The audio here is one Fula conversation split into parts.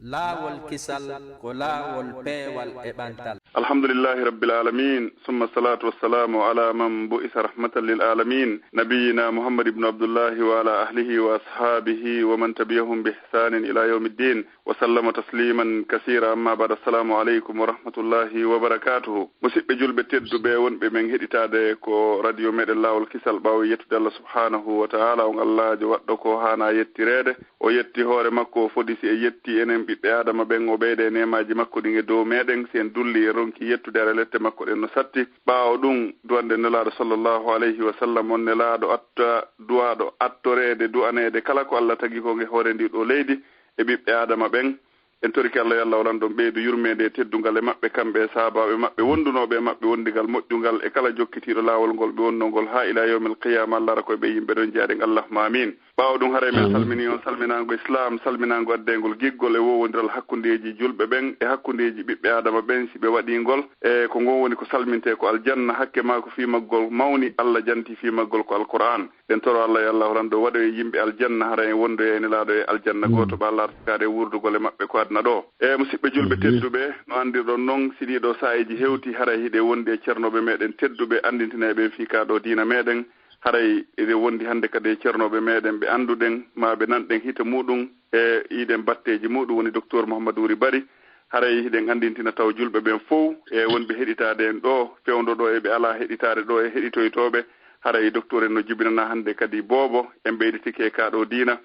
laawol kisal ko laawol peewal e ɓantal. alhamdulillahi rabbil alamin summa salatu wassalamu ala man bu'isa rahmatan lil alamin nabiyina muhammad ibn abdullahi wa ala ahlihi wa ashabihi wa man tabi'ahum bi ihsanin ila yawmiddin wa sallama tasliman kaseera. amma ba'da, assalamu alaykum wa rahmatullahi wa barakatuhu. musidɓe julɓe tedduɓe wonɓe men heɗitade ko radio meɗen laawol kisal ɓawo yettude allah subhanahu wa ta'ala on allajo waɗɗo ko hana yettirede. o yetti hoore makko o fodisi e yetti enen ɓiɓɓe adama ɓen o ɓeyde nemaji makko ɗin e dow meɗen si en dulli e ronki yettude ara lette makko ɗen no satti. ɓawo ɗum duwande nelaɗo sallllahu alayhi wa sallam on nelaɗo atta duwaɗo attorede du'anede kala ko allah tagi ko nge hoore ndi ɗo leydi e ɓiɓɓe adama ɓen. en toriki allah yallah walan ɗon ɓeydu yurmede e teddungal e maɓɓe kamɓe e sahabaɓe maɓɓe wondunoɓe e maɓɓe wondigal moƴƴungal e kala jokkitiɗo laawol ngol ɓe wonnongol ha ila yawmil qiyama. allah ara koye ɓe yimɓe ɗon jaaɗen allahuma amin. ɓawo ɗum haara men salmini on salminago islam, salminago addengol giggol e wowodiral hakkudeji julɓe ɓen e hakkudeji ɓiɓɓe adama ɓen si ɓe waɗigol e ko gon woni ko salminte ko aljanna hakke ma ko fimaggol mawni allah janti fimaggol ko alquran. ɗen toro allah e allah horan ɗo waɗo e yimɓe aljanna hara en wondo e nelaɗo e aljanna goto ɓa allah artikade e wurdugol e maɓɓe ko adna ɗo. e musidɓe julɓe tedduɓe no andirɗon noon si ɗiɗo saayeji hewti haray hiɗe wondi e ceernoɓe meɗen tedduɓe andintineɓe fiikaɗo diina meɗen. haray ede wondi hande kadi e ceernoɓe meɗen ɓe anduɗen ma ɓe nanɗen hita muɗum e iɗen batteji muɗum woni docteur Mouhamadou Wuri Bari. haray hiɗen andintina taw julɓe ɓen fof e wonɓe heɗitade en ɗo fewdo ɗo eɓe ala heɗitade ɗo e heɗitoytoɓe. haray docteur en no jibinana hande kadi boobo en ɓeyditike e kaɗo diina.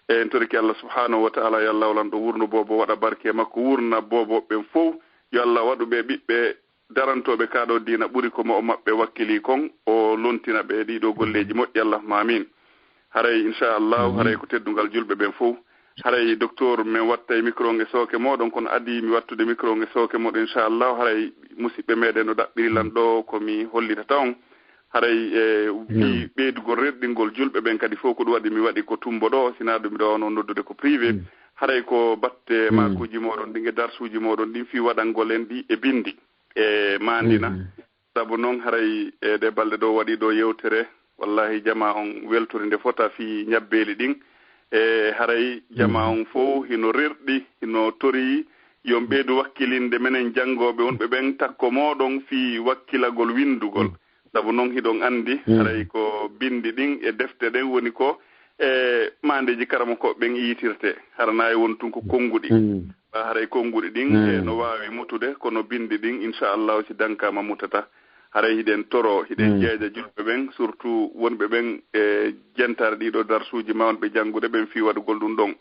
e en toriki allah subhanahu wa ta'ala yo allah walan ɗo wurno boobo waɗa barke makko wurna boobo ɓen fof yo allah waɗuɓe ɓiɓɓe darantoɓe kaɗo diina ɓuri ko mo o maɓɓe wakkili kon o lontina ɓe ɗiɗo golleji moƴƴi allahuma amin. haray inchallahu haray ko teddungal julɓe ɓen fof. haray docteur min watta e micro nge sooke moɗon kono adi mi wattude micro nge sooke moɗon inchallahu haray musidɓe meɗen no ɗaɓɓirilan ɗo komi hollitata on. haray mi ɓeydugol rerɗingol julɓe ɓen kadi fof ko ɗum waɗi mi waɗi ko tumbo ɗo sina ɗum ɗo noon noddude ko privé. haray ko batte makuji moɗon ɗin e darsuji moɗon ɗin fi waɗangol en ɗi e bindi e mandina. saabu noon haray e ɗe balɗe ɗo waɗi ɗo yewtere wallahi jama on weltore nde fota fi ñabbeli ɗin e haray jama on fof hino rerɗi hino tori yon ɓeydu wakkilinde menen janggoɓe wonɓe ɓen takko moɗon fi wakkilagol windugol. saabu noon hiɗon andi haray ko bindi ɗin e defte ɗen woni ko e mandeji karama ko ɓen yitirte haranayi won tun ko konnguɗi haray konnguɗi ɗin e no wawi mutude kono bindi ɗin inchallahu si dankama mutata. haray hiɗen toro hiɗen jeeja julɓe ɓen surtout wonɓe ɓen e jentare ɗiɗo darsuji mawnɓe janngude ɓen fi waɗugol ɗum ɗon.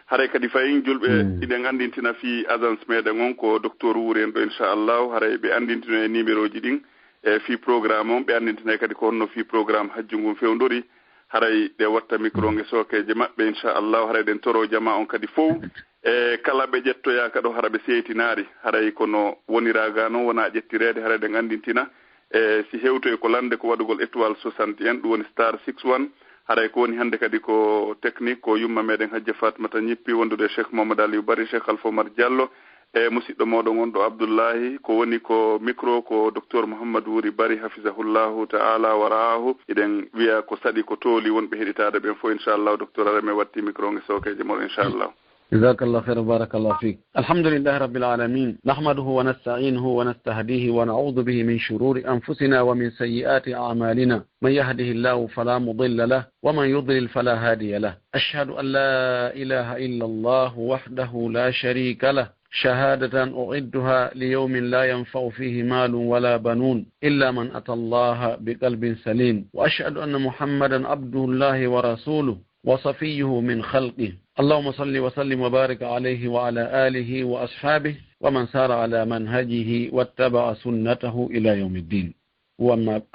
haray kadi fayin julɓe hiɗen andintina fi agence meɗen on ko docteur Wuri en ɗo inchallahu haray ɓe andintino e numéro ji ɗin e fi programme on ɓe andintina kadi ko honno fi programme hajju ngun fewdori. haray ɗe watta micro nge sookeje maɓɓe inchallahu haray ɗen toro jama on kadi fof e kala ɓe ƴettoya kaɗo hara ɓe seytinari haray kono woniraga noon wona ƴettirede haray ɗen andintina e si hewtoy ko lande ko waɗugol étoile 61 ɗum woni star 61. haray ko woni hande kadi ko technique ko yumma meɗen hajja Fatmata ñippi wondude Cheikh Mamadou Aliou Bari Cheikh Alpha Omar Diallo e musidɗo moɗon on ɗo Abdoullahi ko woni ko micro ko docteur Mouhamadou Wuri Bari hafizahullahu ta'ala wa ra'ahu. iɗen wiya ko saɗi ko tooli wonɓe heɗitade ɓen fof inchallahu docteur arame watti micro nge sookeje moɗo inchallahu. جزاك الله خير بارك الله فيك. الحمد لله رب العالمين نحمده ونستعينه ونستهديه ونعوذ به من شرور أنفسنا ومن سيئات أعمالنا من يهده الله فلا مضل له ومن يضلل فلا هادي له. أشهد أن لا إله إلا الله وحده لا شريك له شهادة أعدها ليوم لا ينفع فيه مال ولا بنون إلا من أتى الله بقلب سليم. وأشهد أن محمدا عبد الله ورسوله وصفيه من خلقه. اللهم صل وسلم وبارك عليه وعلى آله وأصحابه ومن سار على منهجه واتبع سنته إلى يوم الدين.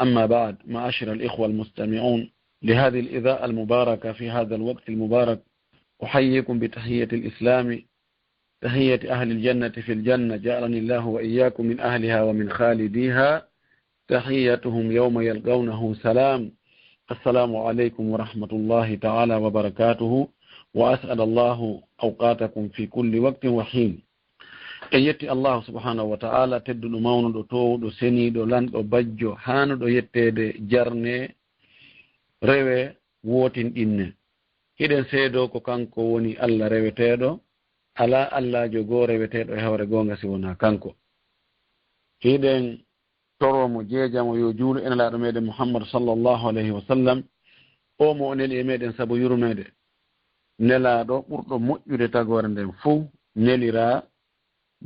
أما بعد، معاشر الإخوة المستمعون لهذه الإذاعة المباركة في هذا الوقت المبارك، أحييكم بتحية الإسلام، تحية أهل الجنة في الجنة، جعلني الله وإياكم من أهلها ومن خالديها. تحيتهم يوم يلقونه سلام. السلام عليكم ورحمة الله تعالى وبركاته، وأسأل الله أوقاتكم في كل وقت وحين. en yetti Allah subhanahu wa ta'ala tedduɗo mawnuɗo towɗo seniɗo lanɗo bajjo hanuɗo yettede jarne rewe wotinɗinne. hiɗen seedo ko kanko woni Allah reweteɗo ala Allah jogore weteɗo e hawre gonga si wona kanko. Hiɗen toromo jeejamo yo juulu ene laaɗo meɗen Muhammad sallallahu alayhi wa sallam o mo o neli e meɗen sabu yurmede nelaɗo ɓurɗo moƴƴude tagore nden fuu nelira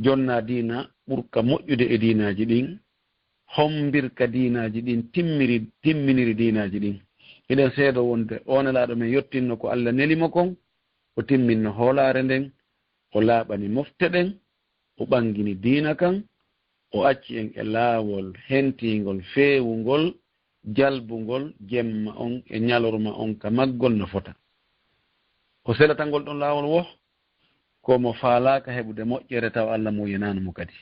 jonna diina ɓurka moƴƴude e diinaji ɗin hombirka diinaji ɗin timminiri diinaji ɗin. Hiɗen seedo wonde o nelaɗo men yettinno ko Allah nelimo kon o timminno hoolare nden o laaɓani mofte ɗen o ɓangini diina kan o acci en e laawol hentingol feewugol jalbugol jemma on e ñalorma on ka maggol no fota ko selatangol ɗon laawol wo komo faalaka heɓude moƴƴere taw Allah muyenano mo kadi.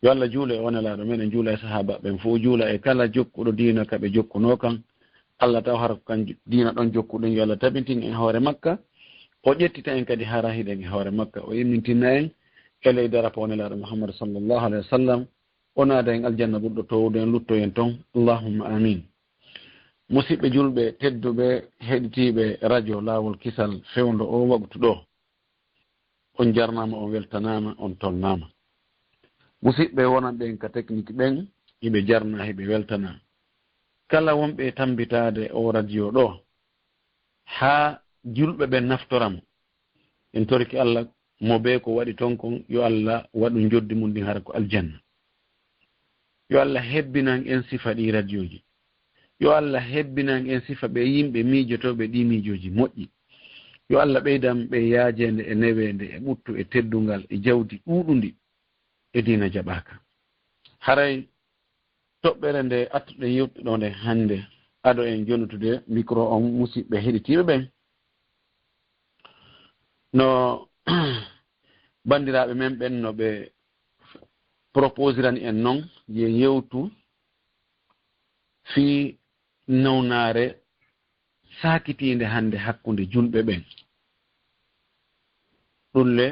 Yo Allah juula e onelaaɗo meɗen juula e sahaba ɓen fof juula e kala jokkuɗo diina ka ɓe jokkuno kan Allah taw har kan diina ɗon jokkuɗen yo Allah tabintin en hoore makka o ƴettita en kadi hara hiɗen e hoore makka o yimmintinna en e ley darapo onelaaɗo Muhammad sallallahu alayhi wa sallam o naada en aljanna ɓurɗo towde en lutto en ton allahumma amin. Musidɓe julɓe tedduɓe heɗitiɓe radio laawol kisal fewndo o waktu ɗo on jarnama on weltanama on tonnama. Musidɓe wonanɓe en ka technique ɓen hiɓe jarna hiɓe weltana kala wonɓe tambitade o radio ɗo ha julɓe ɓen naftoramo en torki Allah mo be ko waɗi ton kon yo Allah waɗu joddi mum ɗin hara ko aljanna. Yo Allah hebbinan en sifa ɗi radio ji, yo Allah hebbinan en sifa ɓe yimɓe miijotoɓe ɗi miijoji moƴƴi. Yo Allah ɓeydam ɓe yaajende e newende e ɓuttu e teddungal e jawdi ɗuɗundi e diina jaɓaka. Haray toɓɓere nde attuɗen yewtuɗo nde hannde aɗo en jonutude micro on musidɓe heɗitiɓe ɓen no bandiraɓe men ɓen no ɓe proposirani en noon ye yewtu fi nawnare sakitinde hande hakkunde julɓe ɓen ɗulle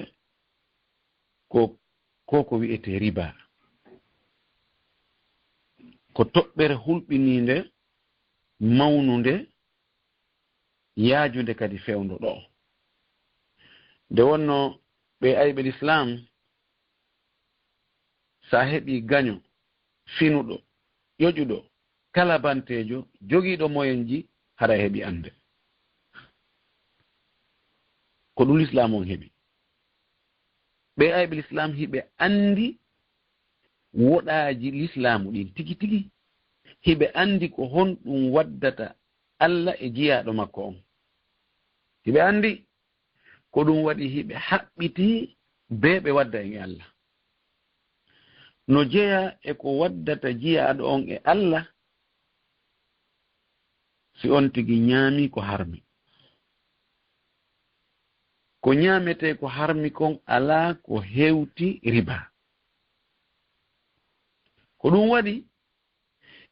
ko wi'ete riba ko toɓɓere hulɓininde mawnunde yaajunde kadi fewndo ɗo nde wonno ɓe ayɓe l'islam sa heɓi gaño finuɗo ƴoƴuɗo kala bantejo jogiiɗo moyenji haɗa heɓi ande ko ɗum l'islam on heɓi. ɓe ayɓe l'islam hiɓe andi woɗaaji l'islamu ɗin tigi tigi hiɓe andi ko honɗum waddata Allah e jiyaɗo makko on hiɓe andi ko ɗum waɗi hiɓe haɓɓiti be ɓe wadda en e Allah no jeeya e ko waddata jiyaɗo on e Allah si on tigi ñaami ko harmi ko ñaamete ko harmi kon alaa ko hewti riba ko ɗum waɗi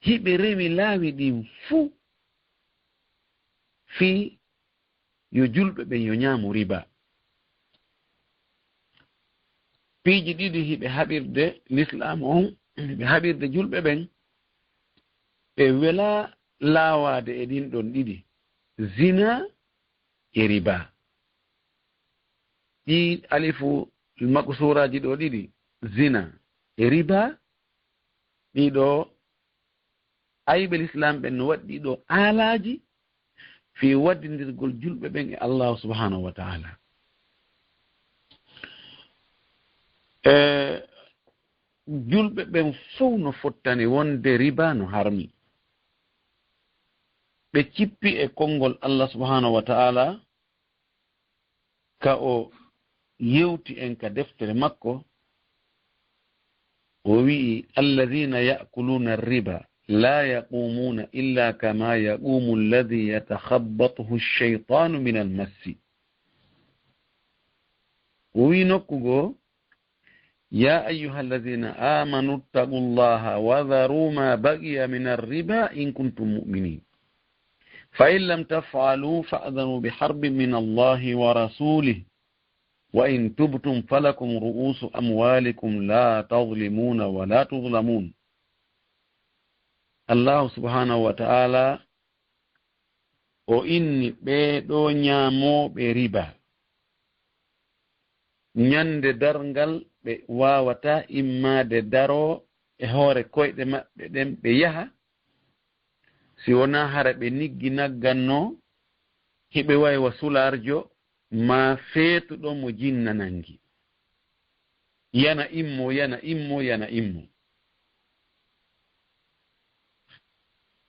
hiɓe rewi laawi ɗin fuu fii yo julɓe ɓen yo ñaamu riba piiji ɗiɗi hiɓe haɓirde l'islam on hiɓe haɓirde julɓe ɓen ɓe wela laawaade e ɗin ɗon ɗiɗi zina e riba ɗi alifu maksuraji ɗo ɗiɗi zina e riba ɗiɗo ayɓe l'islam ɓen no waɗi ɗiɗo aalaji fi waddindirgol julɓe ɓen e Allah subhanahu wa ta'ala julɓe ɓen fof no fottani wonde riba no harmi ɓe cippi e konngol Allah subhanahu wa ta'ala ka o yewti en ka deftere makko o wi'i alladhina ya'kuluna riba la yaqumuna illa kama yaqumu alladhi yatakhabbathu ash-shaytanu min al-massi o wi nokkugo ya ayyuha alladhina amanu ittaqullaha wa dharu ma baqiya min ar-riba in kuntum mu'minin fa in lam taf'alu fa'dhanu biharbin min Allahi wa rasulihi wa in tubtum falakum ru'usu amwalikum la tadhlimuna wa la tudhlamun. Allah subhanahu wa ta'ala o inni ɓeɗo ñaamoɓe riba ñande darngal ɓe wawata immade daro e hoore koyɗe maɓɓe ɗen ɓe yaha si wona hara ɓe niggi nagganno hiɓe waywa sularjo ma feetuɗo mo jinna nangi yana immo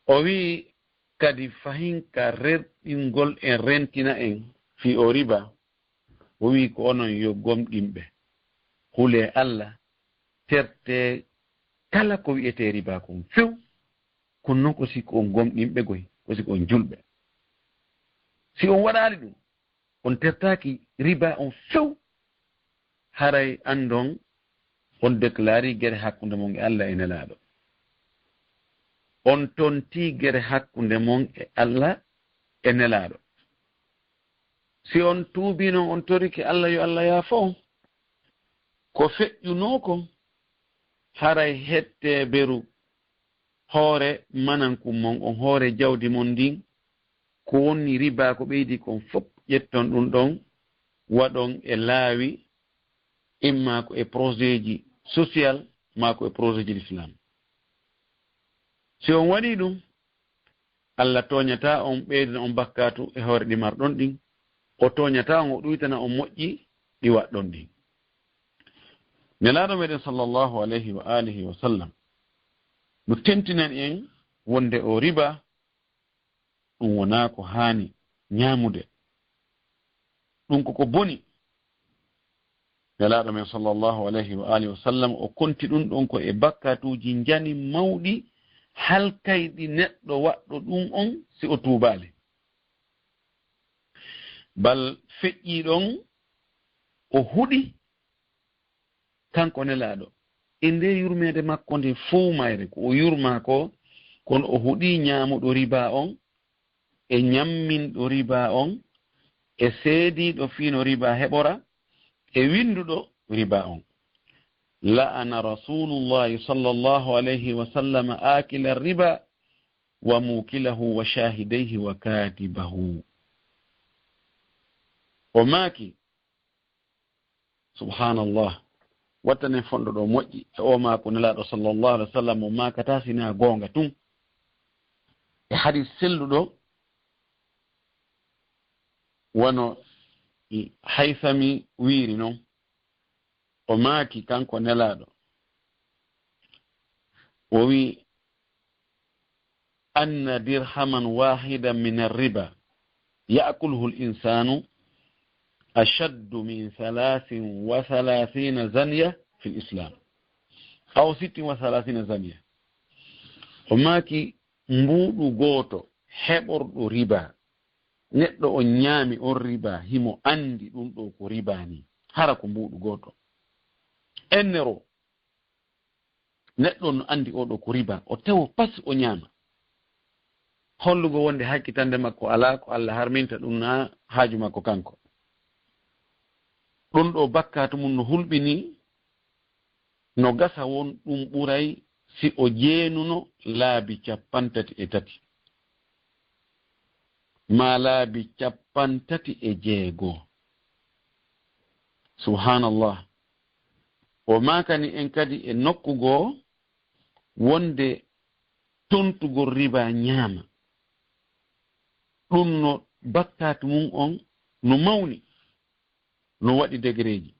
o wi kadi fahin ka rerɗingol en rentina en fi o riba o wi ko onon yo gomɗinɓe hule Allah terte kala ko wi'ete riba kon few kono noon ko siko on gomɗinɓe goy ko siko on julɓe si on waɗali ɗum on tertaki riba on few haray andon on déclari guere hakkunde mon e Allah e nelaɗo on tonti guere hakkunde mon e Allah e nelaɗo si on tuubi noon on toriki Allah yo Allah yaafo on ko feƴƴunoko haray hette beru hoore manankum mon on hoore jawdi mon ndin ko woni riba ko ɓeydi kon fof ƴetton ɗum ɗon waɗon e laawi imma ko e projet ji social ma ko e projet ji l'islam si on waɗi ɗum Allah toñata on ɓeydana on bakkatu e hoore ɗi marɗon ɗin o toñata on o ɗuytana on moƴƴi ɗi waɗɗon ɗin nelaɗo meɗen sallllahu alayhi wa alihi wa sallam no tentinan en wonde o riba ɗum wona ko haani ñaamude ɗum koko boni nelaɗo men sallllahu alayhi wa alihi wa sallam o konti ɗum ɗon ko e bakkatuji jani mawɗi halkayɗi neɗɗo waɗɗo ɗum on si o tuubali bal feƴƴi ɗon o huɗi kanko nelaɗo e nde yurmede makko nde fow mayre ko o yurma ko kono o huɗi ñaamuɗo riba on e ñamminɗo riba on e seediɗo fiino riba heɓora e winduɗo riba on la'ana rasulullahi sallllahu alayhi wa sallam akila riba wa mukilahu wa shahidayhi wa katibahu o maaki subhanallah wattane fonɗo ɗo moƴƴi e o maako nelaɗo sallllahu alih wa sallam o makata sina goonga tun e hadis selluɗo wono haysami wiiri noon o maaki kanko nelaɗo o wi anna dirhaman wahidan min arriba ya'kulhu l-insanu ashaddu min 33 zaniya fi l-islam aw 36 zaniya o maaki mbuuɗu gooto heɓorɗo riba neɗɗo on ñaami on riba himo andi ɗum ɗo ko riba ni hara ko mbuuɗu gooto ennero neɗɗo no andi oɗo ko riba o tewo pas o ñaama hollugo wonde hakkitande makko ala ko Allah harminta ɗum na haaju makko kanko ɗum ɗo bakkatu mum no hulɓini no gasa won ɗum ɓuray si o jeenuno laabi 33 ma laabi 36 subhanallah o makani en kadi e nokkugo wonde tontugol riba ñaama ɗum no bakkatu mum on no mawni no waɗi degreji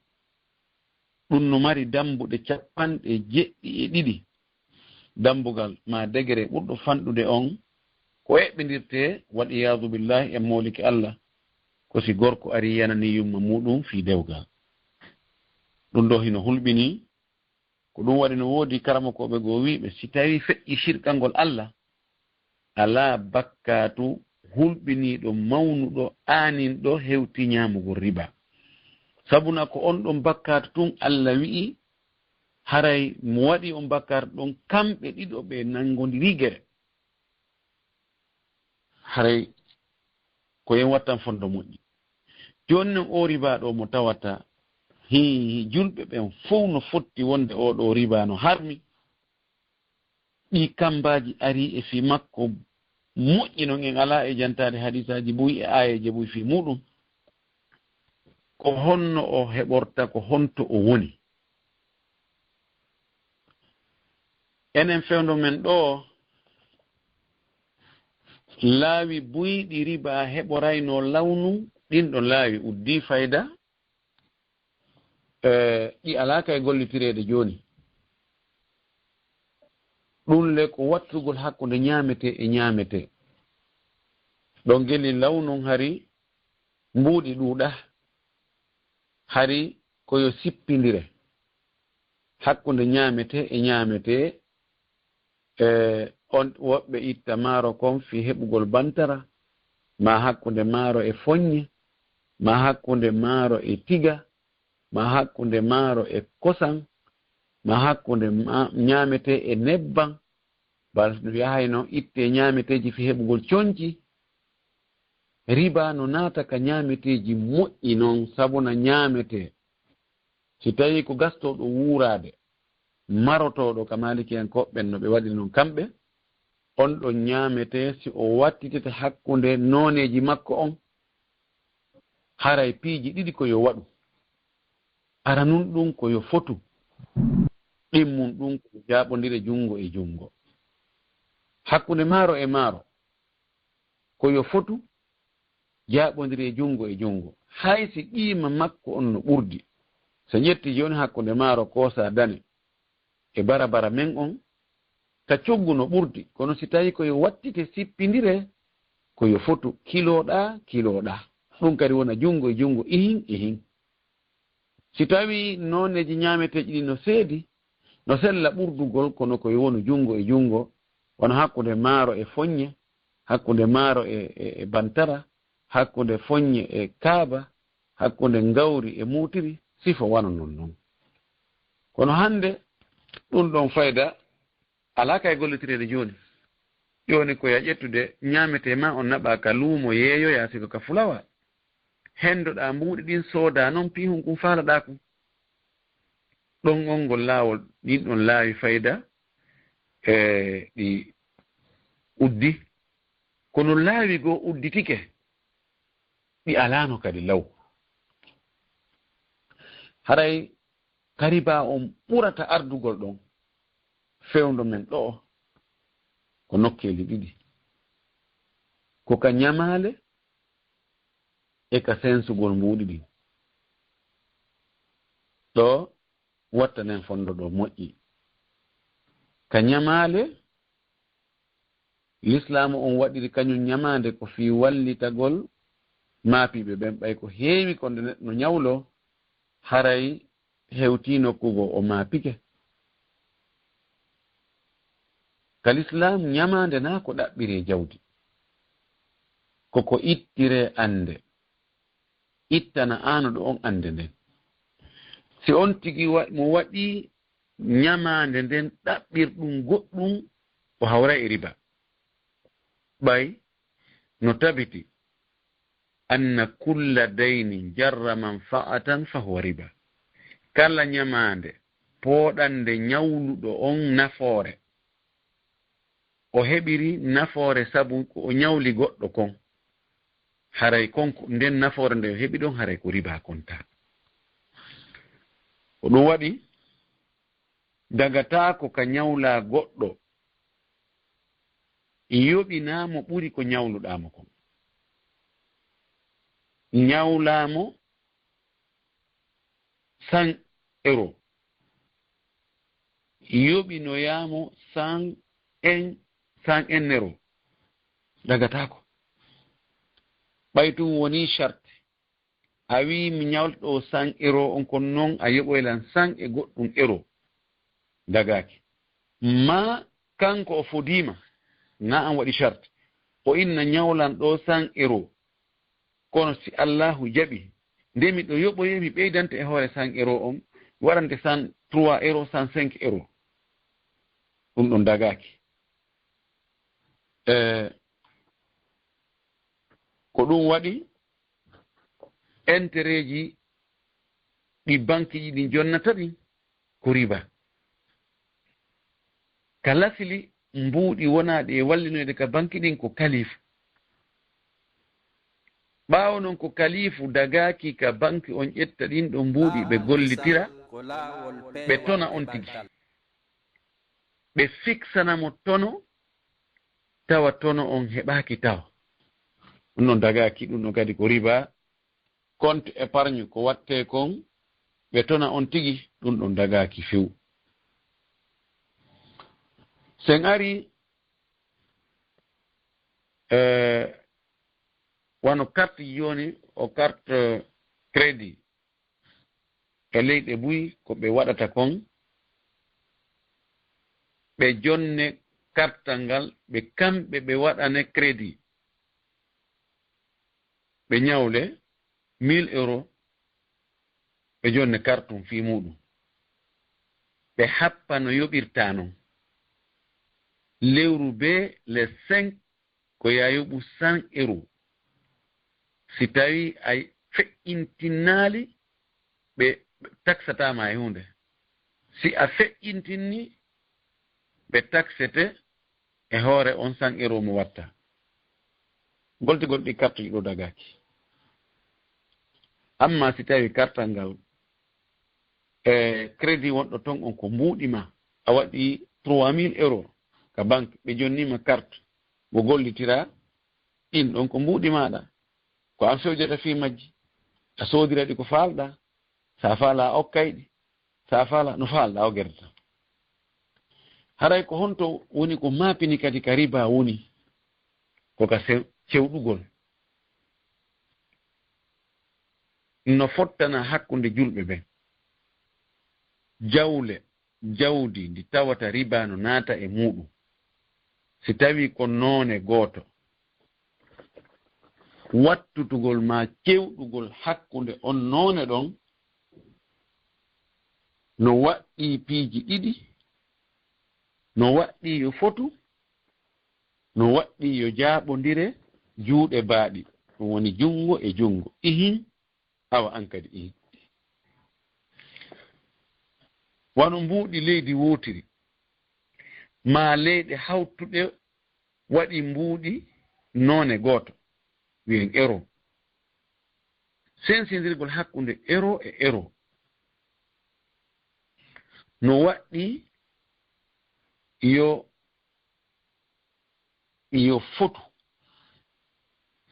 ɗum no mari dambuɗe 72 dambugal ma degré ɓurɗo fanɗude on ko eɓɓindirte wal'iyadu billahi e moliki Allah ko si gorko ari yanani yumma muɗum fi dewgal ɗum ɗo hino hulɓini ko ɗum waɗi no woodi karamakoɓe goo wiɓe si tawi feƴƴi shirkangol Allah ala bakkatu hulɓiniɗo mawnuɗo aaninɗo hewti ñamugo riba sabuna ko on ɗon bakkatu tun Allah wi'i haray mo waɗi on bakkatu ɗon kamɓe ɗiɗo ɓe nangodiri guere haray ko en wattan fondo moƴƴi joni noon o riba ɗo mo tawata julɓe ɓen fof no fotti wonde oɗo riba no harmi ɗi kambaji ari e fi makko moƴƴi noon en ala e jantade hadisaji buy e ayeje buy fi muɗum ko honno o heɓorta ko honto o woni. Enen fewndo men ɗo laawi buyɗi riba heɓorayno lawnu ɗin ɗon laawi uddi fayda ɗi alaka e gollitireede jooni. ɗum le ko wattugol hakkunde ñaamete e ñaamete ɗon geli lawnun hari mbuuɗi ɗuuɗa hari koyo sippindire hakkunde ñaamete e ñaamete on woɓɓe itta maaro kon fi heɓugol bantara ma hakkunde maaro e foññe ma hakkunde maaro e tiga ma hakkunde maaro e kosan ma hakkunde ñaamete e nebban bal yahayno itte ñaameteji fi heɓugol coñci riba no naata ka ñaameteji moƴƴi noon sabuna ñaamete si tawi ko gastoɗo wuurade marotoɗo ka maliki en koɓɓen no ɓe waɗi noon kamɓe on ɗon ñaamete si o wattitete hakkunde nooneji makko on haray piiji ɗiɗi ko yo waɗu ara nun ɗum ko yo fotu ɗimmum ɗum ko jaɓodire jungo e jungo hakkunde maaro e maaro ko yo fotu jaɓodire jungo e jungo hay si qiima makko on no ɓurdi so ƴetti joni hakkunde maaro koosa dane e barabara men on ka coggu no ɓurdi kono si tawi koyo wattite sippindire koyo fotu kiloɗa ɗum kadi wona jungo e jungo ihin si tawi noneji ñaameteji ɗi no seedi no sella ɓurdugol kono koyo wonu jungo e jungo wono hakkunde maaro e foññe hakkunde maaro e bantara hakkunde foññe e kaaba hakkunde ngawri e muutiri sifo wana non kono hande ɗum ɗon fayda alaka e gollitirede joni ko ya ƴettude ñaamete ma on naɓa ka luumo yeeyoya siko ka fulawa hendoɗa mbuuɗi ɗin sooda noon pihum kum faalaɗa kum ɗon on ngol laawol ɗin ɗon laawi fayda ɗi uddi kono laawi goo udditike ɗi alano kadi law haray kariba on ɓurata ardugol ɗon fewndo men ɗo ko nokkeli ɗiɗi ko ka ñamale e ka sensugol mbuuɗi ɗin ɗo wattanen fondo ɗo moƴƴi ka ñamale l'islamu on waɗiri kañum ñamande ko fi wallitagol maapiɓe ɓen ɓay ko heewi konde neɗɗo ñawlo haray hewti nokkugo o maapike ka l'islam ñamande na ko ɗaɓɓiri jawdi koko ittire ande ittana anoɗo on ande nden si on tigi mo waɗi ñamande nden ɗaɓɓirɗum goɗɗum o hawra e riba ɓay no tabiti anna kulla daynin jarra manfa'atan fahuwa riba kala ñamande pooɗande ñawluɗo on nafoore o heɓiri nafoore sabu ko o ñawli goɗɗo kon haray konko nden nafoore nde o heɓi ɗon haray ko riba konta ko ɗum waɗi dagatako ka ñawla goɗɗo yoɓinamo ɓuri ko ñawluɗamo kon ñawlamo 100 € yoɓinoyamo 100 € dagatako ɓaytum woni charte a wi mi ñawlɗo 100 € on kon noon a yoɓoylan 100 e goɗɗum € dagaki ma kanko o fodima na an waɗi charte o inna ñawlan ɗo 100 € kono si allahu jaɓi nde miɗo yoɓoye mi ɓeydante e hoore 100 € on waɗante 103 €, 105 €. ɗum ɗon dagaki ko ɗum waɗi intérêt ji ɗi banque ji ɗi jonnata ɗin ko riba ka lasili mbuuɗi wonaɗi e wallinoyde ka banque ɗin ko kalif ɓaawo noon ko kalifu dagaaki ka banque on ƴetta ɗin ɗo mbuuɗi ɓe gollitira ɓe tona on tigi ɓe fixanamo tono tawa tono on heɓaaki tawa ɗum noon dagaaki ɗum ɗo kadi ko riba compte épargne ko watte kon ɓe tona on tigi ɗum ɗon dagaaki few sen ari wano carte joni o carte crédit e leyɗe buy ko ɓe waɗata kon ɓe jonne carte ngal ɓe kamɓe ɓe waɗane crédit ɓe ñawle 1000 euros ɓe jonne carte um fi muɗum ɓe happa no yoɓirta non lewru be les 5 ko ya yoɓu 100 euros si tawi ay feƴƴintinnaali ɓe taxatama e hunde si a feƴƴintinni ɓe taxete e hoore on 100 euros mo watta goltigol ɗi carte ɗi ɗo dagaki amma si tawi carte ngal crédit wonɗo ton on ko mbuuɗima a waɗi 3000 euros ka banque ɓe jonnima carte mo gollitira ɗin ɗon ko mbuuɗi maɗa ko an fewjata fi majji a soodira ɗi ko faalɗa sa faala a okkayɗi sa faala no faalɗa o guerdata haray ko honto woni ko maapini kadi ka riba woni koka cewɗugol no fottana hakkunde julɓe ɓen jawle jawdi ndi tawata riba no naata e muɗum si tawi ko noone gooto wattutugol ma kewɗugol hakkunde on noone ɗon no waɗɗi piiji ɗiɗi no waɗɗi yo fotu no waɗɗi yo jaaɓondire juuɗe baaɗi ɗum woni jungo e jungo ihin awa an kadi ihin wano mbuuɗi leydi wootiri ma leyɗe hawtuɗe waɗi mbuuɗi noone gooto wiyen euro sensidirgol hakkunde euro e euro no waɗɗi yo fotu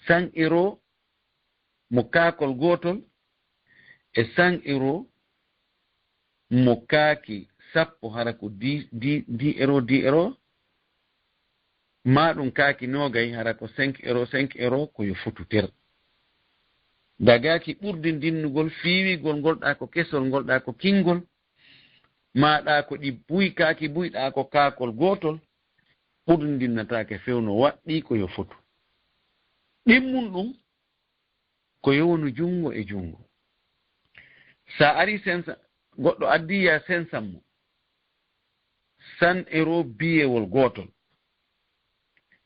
100 euro mo kaakol gootol e 100 euro mo kaaki sappo hara ko 10 euro ma ɗum kaaki nogay hara ko 5 euro ko yo fotu ter dagaki ɓurdi ndinnugol fiiwigol ngolɗa ko kesol ngolɗa ko kingol maɗa ko ɗi buy kaaki buyɗa ko kaakol gootol ɓurdi ndinnatake fewno waɗɗi ko yo fotu ɗimmun ɗum ko yownu jungo e jungo sa ari sensa goɗɗo addiya sensan mo 100 euro biyewol gootol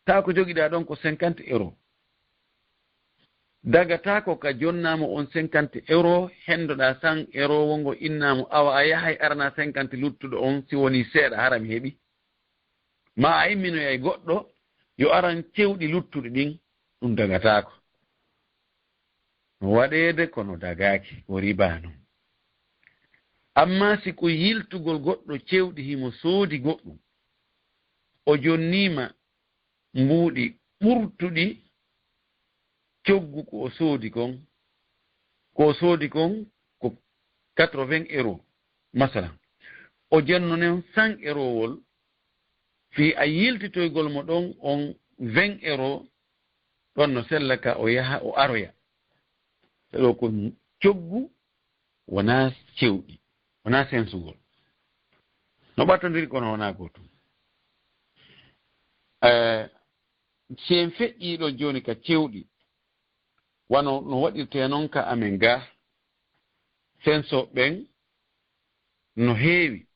ta ko jogiɗa ɗon ko 50 euro dagata ko ka jonnamo on 50 euro hendoɗa 100 euro wongo innamo awa a yahay arana 50 luttuɗo on si woni seeɗa hara mi heeɓi ma a imminoyay goɗɗo yo aran cewɗi luttuɗi ɗin ɗum dagatako no waɗede kono dagaki o riba non amma si ko yiltugol goɗɗo cewɗi himo soodi goɗɗum o jonnima mbuuɗi ɓurtuɗi coggu ko o soodi kon ko soodi kon ko 80 euro masalan o jonnonen 100 euro wol fi a yiltitoygol mo ɗon on 20 euro ɗon no sellaka o yaha o aroya ɗo ko coggu wona cewɗi wona sensugol no ɓattodiri kono wona gotum si en feƴƴiɗo joni ka cewɗi wano no waɗirte noon ka amen ga sensoɓe ɓen no heewi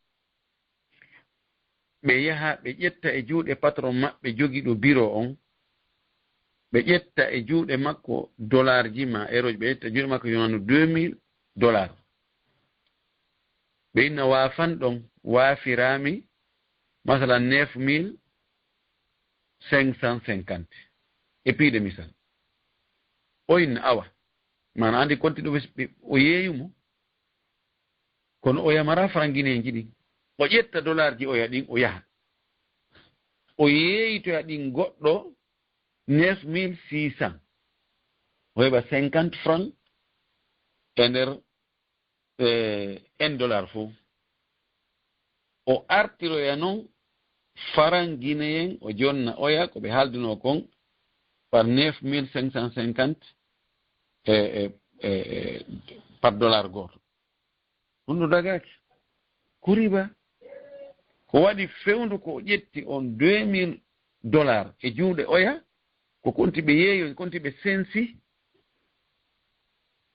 ɓe yaha ɓe ƴetta e juuɗe patron maɓɓe jogiɗo bureau on ɓe ƴetta e juuɗe makko dollar ji ma euro ji ɓe ƴetta juuɗe makko yonano $2000 ɓe inna waafan ɗon waafirami masalan 9550 e piiɗe misal inna awa mana andi konti ɗo o yeeyumo kono o yamara farangineji ɗin o ƴetta dollar ji o ya ɗin o yaha o yeeyitoya ɗin goɗɗo 9600 o heɓa 50 francs e nder 1 dollar fof o artiroya noon faranguinéen o jonna oya ko ɓe haalduno kon par 9550 par dollar goto ɗum ɗo dagaki ko riba ko waɗi fewndu ko ƴetti on 2000 dollars e juuɗe oya ko konti ɓe yeeyo konti ɓe sensi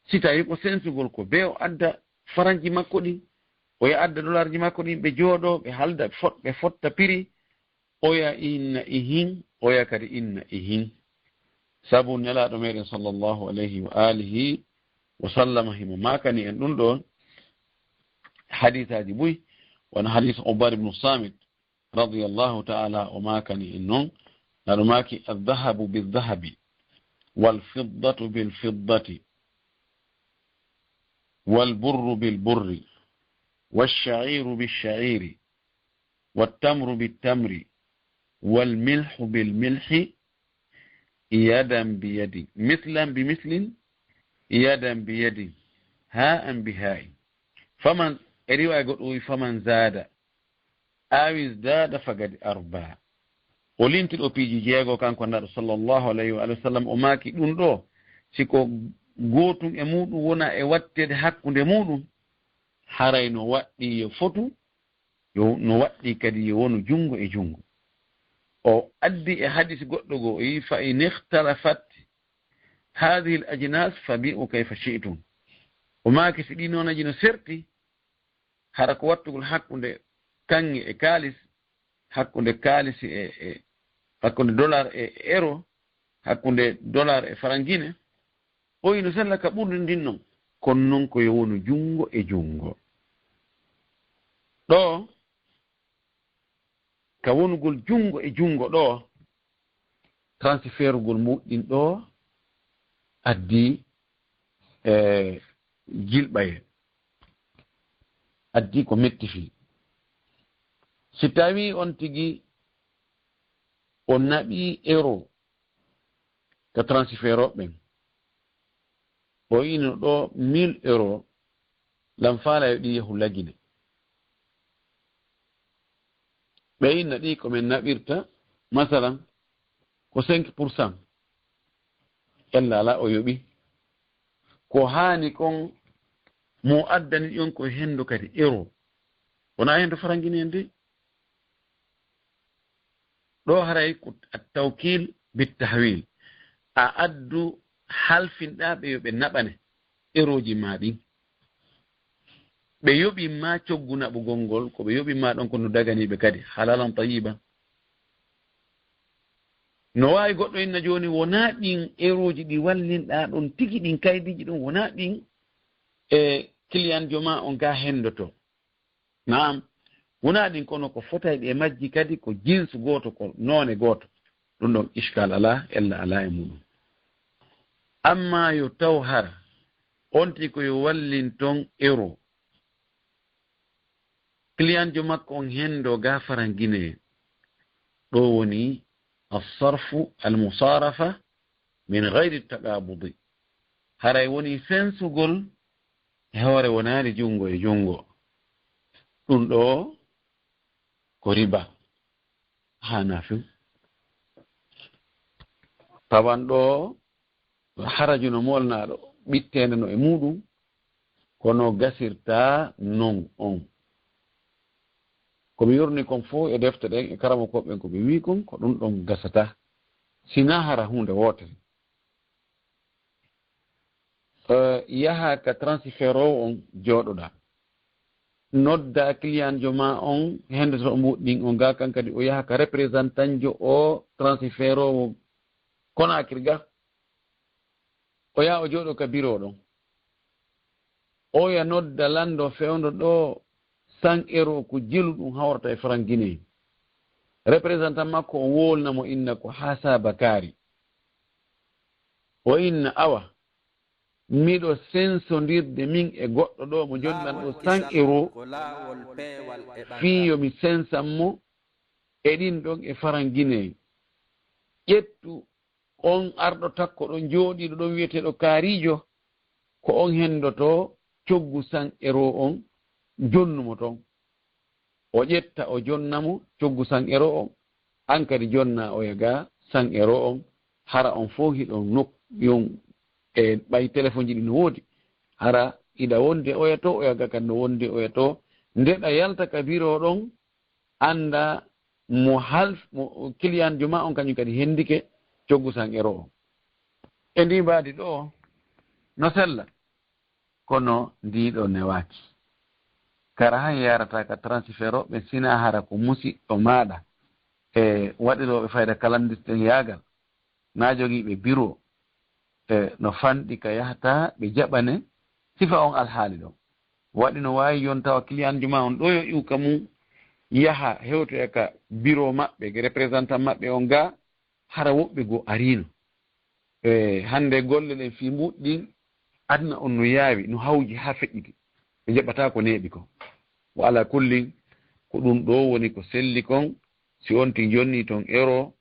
si tawi ko sensugol ko be o adda faranji makko ɗin oya adda dollar ji makko ɗin ɓe jooɗo ɓe halda ɓe fotta piri oya inna ihin oya kadi inna ihin sabu nelaɗo meɗen sallllahu alayhi wa alihi wa sallama himo makani en ɗum ɗon hadisaji ɓuy wona hadis Ubad ibn Samit radiyallahu ta'ala o makani en noon naɗo maki aldahabu bildahabi walfiddatu bilfiddati walburru bilburri والشعير بالشعير والتمر بالتمر والملح بالملح يدا بيد مثلا بمثل يدا بيد هاء بهاء فمن رواية قلت فمن زاد أو ازداد فقد أربع ولنت الأوبيجي جيغو كان كنا صلى الله عليه وسلم أماكي دون سيكو غوتم أمودو ونا أواتد حق دمودو haray no waɗɗi yo fotu no waɗɗi kadi yo wonu jungo e jungo o addi e hadis goɗɗo go o yi fa in ikhtalafat hadhihi al ajnas fabi'u kayfa shi'tum o maaki si ɗi nonaji no serti hara ko wattugol hakkunde kanŋe e kalis hakkunde kalis e hakkunde dollar e euro hakkunde dollar e farangine o yi no sella ka ɓurde ndin non kono noon ko yo wonu jungo e jungo ɗo ka wonugol jungo e jungo ɗo transferugol muɗɗin ɗo addi jilɓaye addi ko mettifi si tawi on tigi o naɓi euro ka transfert oɓɓen o ino ɗo 1000 euros lam faala yo ɗi yahu lagine ɓe inna ɗi komin naɓirta masalan ko 5% ella ala o yoɓi ko haani kon mo addani ɗon ko hendo kadi euro wona hendo farangine en de ɗo haray ko tawkil bittahwil a addu halfinɗaɓe yo ɓe naɓane eroji ma ɗin ɓe yoɓima coggu naɓugol ngol ko ɓe yoɓima ɗon kono daganiɓe kadi halalan tayiba no wawi goɗɗo inna joni wona ɗin eroji ɗi wallinɗa ɗon tigi ɗin kaydiji ɗon wona ɗin e client joma on ga hendoto naam wona ɗin kono ko fotayɗi e majji kadi ko jinsu goto ko none goto ɗum ɗon iskal ala ella ala e muɗum amma yo taw hara onti ko yo wallin ton euro client jo makko on hendo ga farangine ɗo woni alsarfu almusarafa min gayri taqabudi haray woni fensugol e hoore wonani jungo e jungo ɗum ɗo ko riba hana few tawan ɗo haraju no molnaɗo ɓittende no e muɗum kono gasirta non on komi yorni kon fof e defte ɗen e karama koɓɓen koɓe wi kon ko ɗum ɗon gasata sina hara hunde wotere yaha ka transfert o on jooɗoɗa nodda client jo ma on hende to muɗɗin on ga kan kadi o yaha ka représentant jo o transfert o Conakry ga o yaha o jooɗo ka bureau ɗon o ya nodda lando fewndo ɗo 100 euros ko jelu ɗum hawrata e franc guinéen représentant makko o wolnamo inna ko Hassa Bakari o inna awa miɗo sensondirde min e goɗɗo ɗo mo jonɗan ɗo 100 euro fiyo mi sensan mo e ɗin ɗon e farangine ƴettu on arɗo takko ɗon jooɗiɗo ɗon wiyeteɗo kaarijo ko on hendoto coggu 100 euro on jonnumo ton o ƴetta o jonnamo coggu 100 euro on an kadi jonna o yaga 100 euro on hara on fof hiɗon nokyon e ɓay téléphone ji ɗi no woodi hara ida wonde oya to o yaga kadi no wonde oya to ndeɗa yalta ka biro ɗon anda mo client jo ma on kañum kadi hendike coggu 100 euro on e ndi mbaadi ɗo no sella kono ndiɗo newaki kara han yarata ka transfert o ɓe sina hara ko musiɗɗo maɗa e waɗiroɓe fayda kalandisten yagal na jogiiɓe bureau no fanɗi ka yahata ɓe jaɓane sifa on alhaali ɗon waɗi no wawi yon tawa client juma on ɗo yo iwka mum yaha hewtoya ka bureau maɓɓe ke représentant maɓɓe on ga hara woɓɓe go arino hande golle ɗen fi mbuɗɗin adna on no yaawi no hawji ha feƴƴiti ɓe jaɓata ko neeɓi kon wo ala kullin ko ɗum ɗo woni ko selli kon si on ti jonni ton euro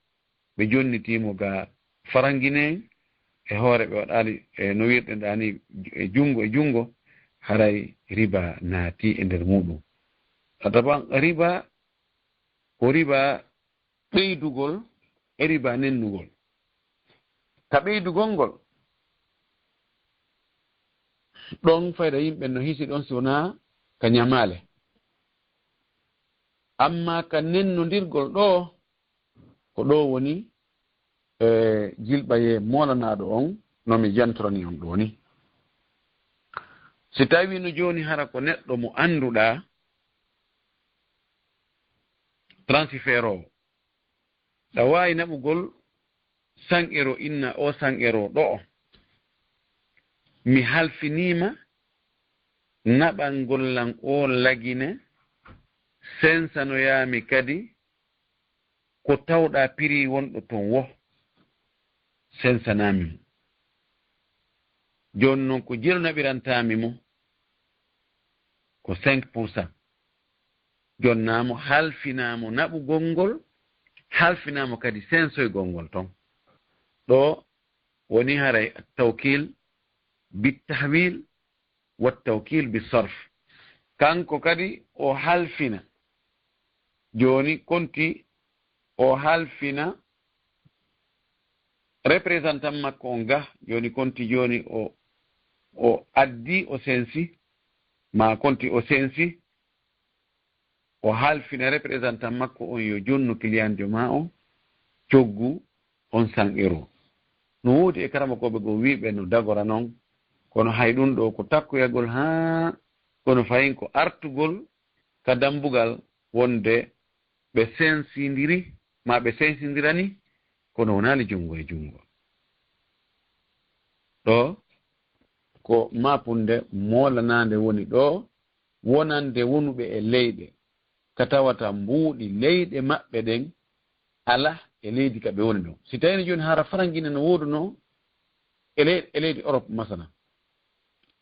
ɓe jonnitimo ga farangine e hoore ɓe waɗali no wirɗen ɗani e jungo haray riba naati e nder muɗum ataban riba ko riba ɓeydugol e riba nennugol ka ɓeydugol ngol ɗon fayda yimɓe no hisi ɗon sona ka ñamale amma ka nennodirgol ɗo ko ɗo woni jilɓaye molanaɗo on nomi jantorani on ɗo ni si tawi no joni hara ko neɗɗo mo annduɗa transfert o ɗa wawi naɓugol 100 euro inna o 100 euro ɗo mi halfinima naɓan gollan o lagine sensanoyami kadi ko tawɗa prix wonɗo ton wo sensanami joni noon ko jelnaɓirantami mo ko 5%. jonnamo halfinamo naɓugol ngol halfinamo kadi sensoygol ngol ton ɗo woni haray tawkil bitahwil wattawkil bisarf kanko kadi o halfina joni konti o halfina représentant makko on ga joni konti joni o addi o sensi ma konti o sensi o halfina représentant makko on yo jonnu client jo ma on coggu on 100 euro no woodi e karama koɓe go wiɓe no dagora noon kono hay ɗum ɗo ko takkoyagol ha kono fayin ko artugol ka dambugal wonde ɓe sensindiri ma ɓe sensindirani kono wonali jungo e jungo ɗo ko mapunde molanande woni ɗo wonande wonuɓe e leyɗe ka tawata mbuuɗi leyɗe maɓɓe ɗen ala e leydi ka ɓe woni ɗo si tawini joni hara farangine no woduno e leydi Europe masana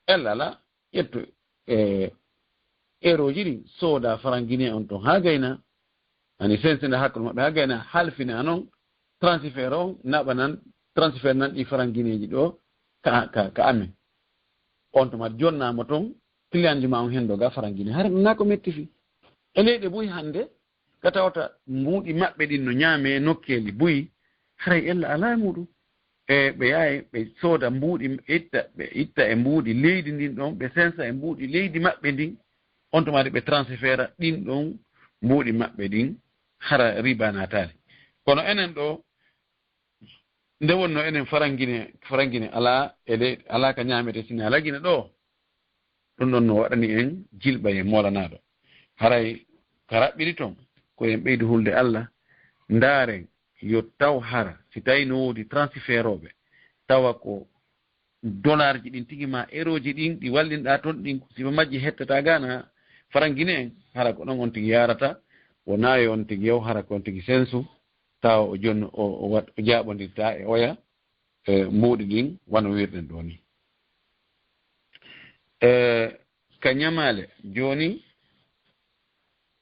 ella ala ƴetto euro ji ɗi sooda farangine on ton ha gayna ani sensinde hakkude maɓɓe ha gayna halfina noon transfert on naɓanan transfert nan ɗi faranguineji ɗo ka amen on to mat jonnama toon client ji ma on hen ɗo ga faranguine hara na ko metti fi e leyɗe buyi hande ka tawata mbuuɗi maɓɓe ɗin no ñaame nokkeli buyi haray ella ala muɗum e ɓe yahay ɓe sooda mbuuɗi ɓe itta e mbuuɗi leydi ndin ɗon ɓe sensa e mbuuɗi leydi maɓɓe ndin on tomati ɓe transfert ɗin ɗon mbuuɗi maɓɓe ɗin hara riba natali kono enen ɗo nde wonno enen farangine ala ka ñamete sine alagine ɗo ɗum ɗon no waɗani en jilɓa e molanaɗo haray ka raɓɓiri ton ko en ɓeydi hulde Allah ndaaren yo taw hara si tawi no woodi transfert oɓe tawa ko dollar ji ɗin tigi ma euro ji ɗin ɗi wallinɗa toon ɗin siba majji hettata gana farangine en hara ko ɗon on tigi yarata wonayi on tigi yew hara ko on tigi sensu tawa o joni o jaɓodirta e oya mbuɗi ɗin wano wirɗen ɗo ni ka ñamale joni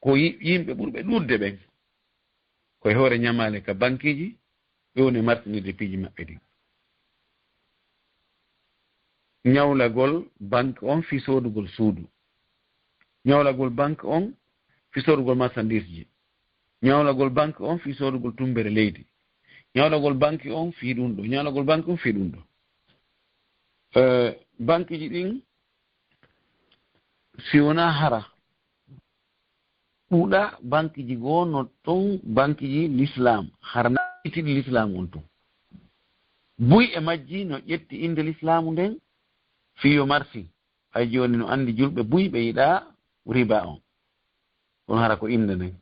ko yimɓe ɓurɓe ɗurde ɓen koye hoore ñamale ka bankiji ɓewne martinirde piiji maɓɓe ɗin ñawlagol banque on fi sodugol suudu ñawlagol banque on fi sodugol marchandise ji ñawlagol banque on fi sodugol tumbere leydi ñawlagol banque on fi ɗum ɗo ñawlagol banque on fi ɗum ɗo banque ji ɗin si wona hara ɓuuɗa banque ji goo no ton banque ji l'islam harna itiɗi l'islam on ton buy e majji no ƴetti inde l'islamu nden fiyo marsi hay joni no andi julɓe buy ɓe yiɗa riba on ɗon hara ko inde nden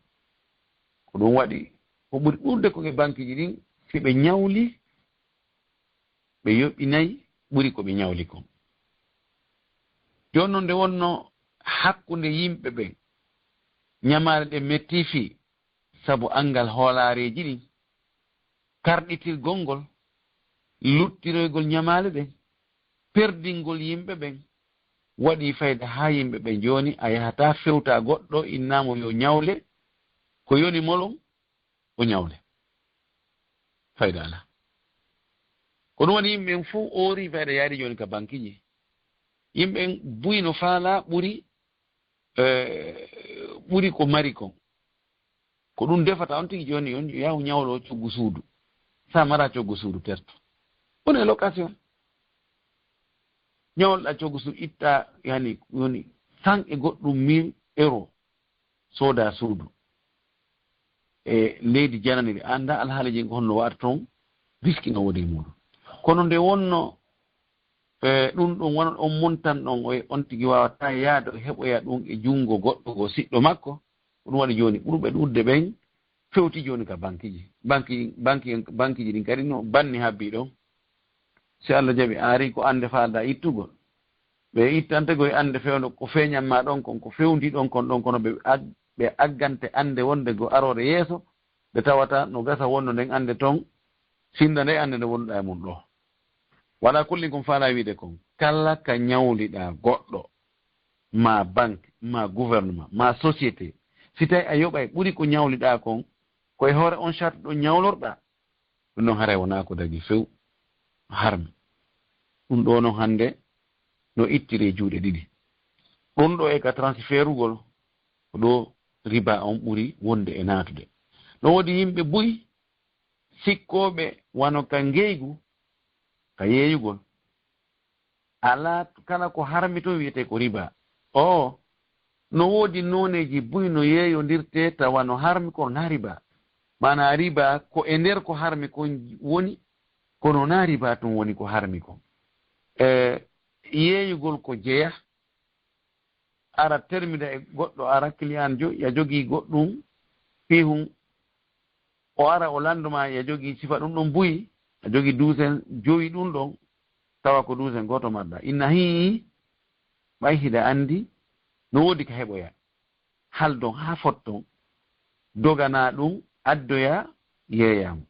ko ɗum waɗi ko ɓuri ɓurde koke banque ji ɗin si ɓe ñawli ɓe yoɓɓinayi ɓuri ko ɓe ñawli kon joni noon nde wonno hakkunde yimɓe ɓen ñamare ɗe metti fi sabu angal hoolareji ɗin karɗitirgol ngol luttiroygol ñamale ɗen perdingol yimɓe ɓen waɗi fayda ha yimɓe ɓen joni a yahata fewta goɗɗo innamo yo ñawle ko yoni molon o ñawle fayda ala ko ɗum waɗi yimɓe fo ori fayda yaari joni ka banque ji yimɓe buyno faala ɓuri ko mari kon ko ɗum defata on tigi joni on yahu ñawlo coggu suudu sa mara coggu suudu terto on e location ñawloɗa coggu suudu itta yani woni 100 e goɗɗum 1000 euros soda suudu e leydi jananiri anda alhaalaji ko honno waata toon risque no wodi muɗum kono nde wonno ɗum ɗum wona on montan ɗon on tigi wawata yaada heɓoya ɗum e junngo goɗɗo go siɗɗo makko ko ɗum waɗi joni ɓurɓe ɗurde ɓen fewti joni ka banque ji banque ji ɗin kadi no banni habbi ɗon si Allah jaɓi aari ko ande falda ittugol ɓe ittantego e ande fewno ko feñanma ɗon kon ko fewndi ɗon kon ɗon kono ɓe aggante ande wonde go arore yeeso ɓe tawata no gasa wonno nden ande toon sinda nde ande nde wonɗa e mum ɗo wala kulli kon faala wiide kon kala ka ñawliɗa goɗɗo ma banque ma gouvernement ma société si tawi a yoɓay ɓuri ko ñawliɗa kon koye hoore on charte ɗo ñawlorɗa ɗum noon haray wona ko dagi few harmi ɗum ɗo noon hannde no ittiri juuɗe ɗiɗi ɗum ɗo e ka transfert ugol ko ɗo riba on ɓuri wonde e naatude no woodi yimɓe buy sikkoɓe wano ka ngeygu ka yeeyugol ala kala ko harmi to wiyete ko riba no woodi noneji buy no yeeyondirte tawa no harmi kono na riba mana riba ko e nder ko harmi kon woni kono na riba tun woni ko harmi kon yeeyugol ko jeya ara termida e goɗɗo ara client jo ya jogii goɗɗum fihum o ara o landuma ya jogii sifa ɗum ɗon buyi a jogii duusen joyi ɗum ɗon tawa ko duusen goto madda inna hi ɓay hida andi no woodi ka heɓoya haldon ha fotton dogana ɗum addoya yeeyamo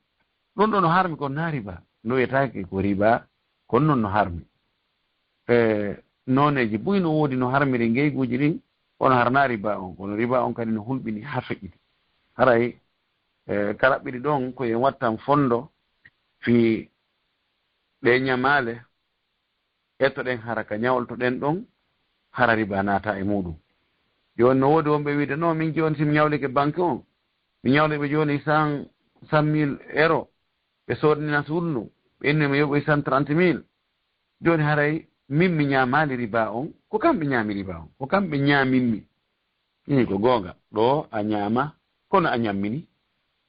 ɗum ɗo no harmi kon na riba no wiyetake ko riba kono noon no harmi noneji buy no woodi no harmiri ngeyguji ɗin kono harna riba on kono riba on kadi no hulɓini ha feƴƴiti haray kalaɓɓiɗi ɗon koyen wattan fondo fi ɗe ñamale ettoɗen hara ka ñawoltoɗen ɗon hara riba naata e muɗum joni no woodi wonɓe wiide non min joni simi ñawlike banque on mi ñawliɓe joni 100.000 euros ɓe sodnina suudu ndu ɓe inni mi yoɓoy 130.000 joni haray min mi ñamali riba on ko kamɓe ñaami riba on ko kamɓe ñaaminmi ini ko goonga ɗo a ñaama kono a ñammini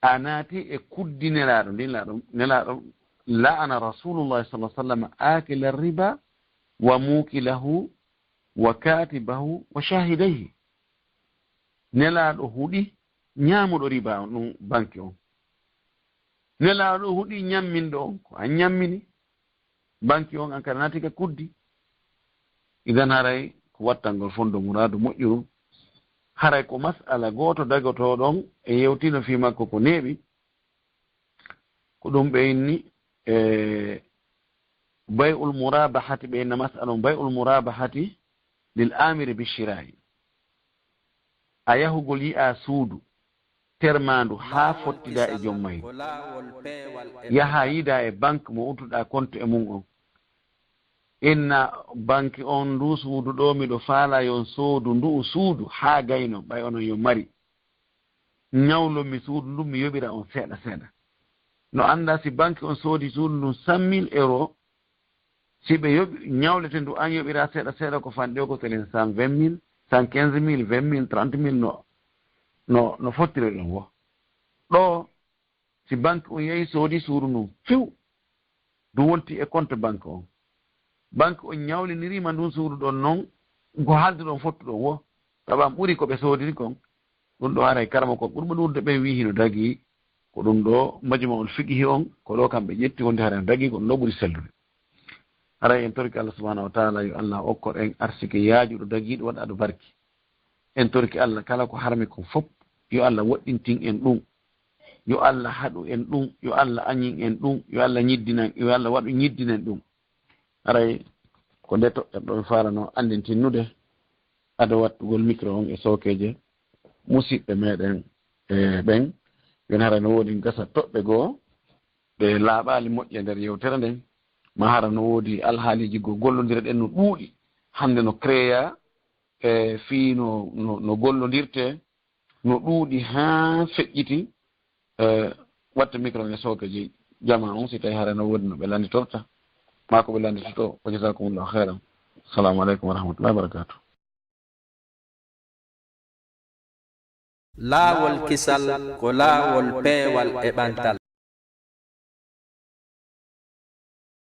a naati e kuddi nelaɗo ndin nelaɗo la'ana rasulullahi sallallahu alaihi wasallam akila riba wa mukilahu wa katibahu wa shahidayhi nelaɗo huɗi ñaamuɗo riba on ɗum banque on nelaɗo huɗi ñamminɗo on ko a ñammini banque on an kada naati ka kuddi idan haray ko wattangol fondo muradu moƴƴuru haray ko masala goto dagotoɗon e yewtino fi makko ko neeɓi ko ɗum ɓe inni بيع المرابحة بين مسألة بيع المرابحة للآمر بالشراء أيه قولي أسود ترماندو حافظ تدا جمعي يها يدا بنك موتو دا كنت أمون إن بنك أون دو سود دومي دو فالا يون سود دو سود حاجينو باي أونو يوماري ñawlo mi suudu ndum mi yoɓira on seeɗa seeɗa no annda si banque on soodi suudu ndum 100 000 euros si ɓe yoɓi ñawlete ndu an yoɓira seeɗa seeɗa ko fanɗe ko telen 120 000 115 000 20 000 30 000 no fottire ɗum wo ɗo si banque on yehi soodi suudu ndum few ndu wonti e compte banque on banque on ñawlinirima ndun suudu ɗon noon ko haalde ɗon fottu ɗon wo taɓam ɓuri ko ɓe soodiri kon ɗum ɗo haray karama ko ɓurɓe ɗurde ɓe wi hino dagi ko ɗum ɗo majuma on fiqihi on ko ɗo kamɓe ƴetti wonde haren dagi ko ɗum ɗo ɓuri sellude haray en torki Allah subhanahu wa ta'ala yo Allah okkor en arsike yaajuɗo dagiɗo waɗa ɗo barki en torki Allah kala ko harmi ko fof yo Allah woɗɗintin en ɗum yo Allah haɗu en ɗum yo Allah añin en ɗum yo Allah ñiddinan yo Allah waɗu ñiddinen ɗum haray ko nde toɓɓen ɗo farano andintinnude ada wattugol micro on e sokeje musidɓe meɗen e ɓen yon hara no woodi gasa toɓɓe goo ɓe laaɓaali moƴƴe nder yewtere nden ma hara no woodi alhaaliji goo gollondira ɗen no ɗuuɗi hannde no créa e fii no gollondirte no ɗuuɗi haa feƴƴiti watta micro e sokeji jama on si tawi hara no woodi no ɓe landitorta ma ko ɓe landitoto o jasakumullahu khairan assalamu aleykum wa rahmatullahi wa barakatuh laawol kisal ko laawol peewal e ɓantal